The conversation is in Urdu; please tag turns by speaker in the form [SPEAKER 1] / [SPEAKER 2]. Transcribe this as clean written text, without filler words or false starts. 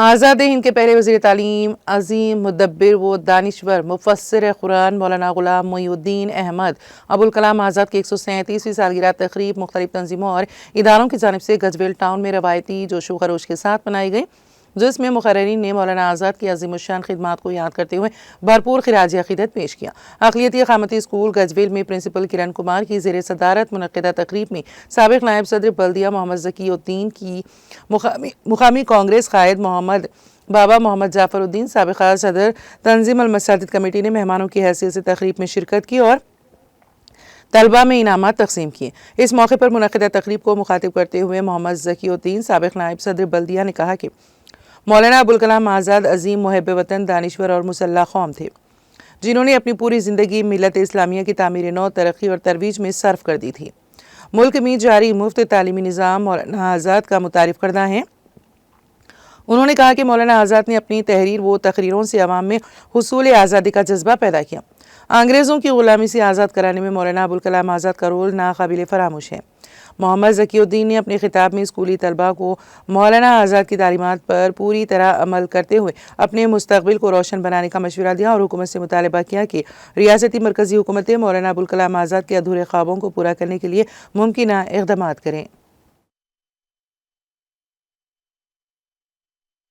[SPEAKER 1] آزاد ہند کے پہلے وزیر تعلیم، عظیم مدبر و دانشور، مفسر قرآن مولانا غلام محی الدین احمد ابوالکلام آزاد کی 137ویں سالگرہ تقریب مختلف تنظیموں اور اداروں کی جانب سے گجویل ٹاؤن میں روایتی جوش و خروش کے ساتھ منائی گئی، جس میں مقررین نے مولانا آزاد کی عظیم الشان خدمات کو یاد کرتے ہوئے بھرپور خراج عقیدت پیش کیا۔ اقلیتی اقامتی اسکول گجویل میں پرنسپل کرن کمار کی زیر صدارت منعقدہ تقریب میں سابق نائب صدر بلدیہ محمد ذکی الدین کی مقامی کانگریس قائد بابا محمد جعفر الدین، سابق صدر تنظیم المساجد کمیٹی نے مہمانوں کی حیثیت سے تقریب میں شرکت کی اور طلبہ میں انعامات تقسیم کیے۔ اس موقع پر منعقدہ تقریب کو مخاطب کرتے ہوئے محمد ذکی الدین، سابق نائب صدر بلدیہ، نے کہا کہ مولانا ابوالکلام آزاد عظیم محب وطن، دانشور اور مسلح قوم تھے، جنہوں نے اپنی پوری زندگی ملت اسلامیہ کی تعمیر نو، ترقی اور ترویج میں صرف کر دی تھی۔ ملک میں جاری مفت تعلیمی نظام مولانا آزاد کا متعارف کردہ ہے۔ انہوں نے کہا کہ مولانا آزاد نے اپنی تحریر و تقریروں سے عوام میں حصول آزادی کا جذبہ پیدا کیا۔ انگریزوں کی غلامی سے آزاد کرانے میں مولانا ابوالکلام آزاد کا رول ناقابل فراموش ہے۔ محمد ذکی الدین نے اپنے خطاب میں اسکولی طلباء کو مولانا آزاد کی تعلیمات پر پوری طرح عمل کرتے ہوئے اپنے مستقبل کو روشن بنانے کا مشورہ دیا اور حکومت سے مطالبہ کیا کہ ریاستی مرکزی حکومتیں مولانا ابوالکلام آزاد کے ادھورے خوابوں کو پورا کرنے کے لیے ممکنہ اقدامات کریں۔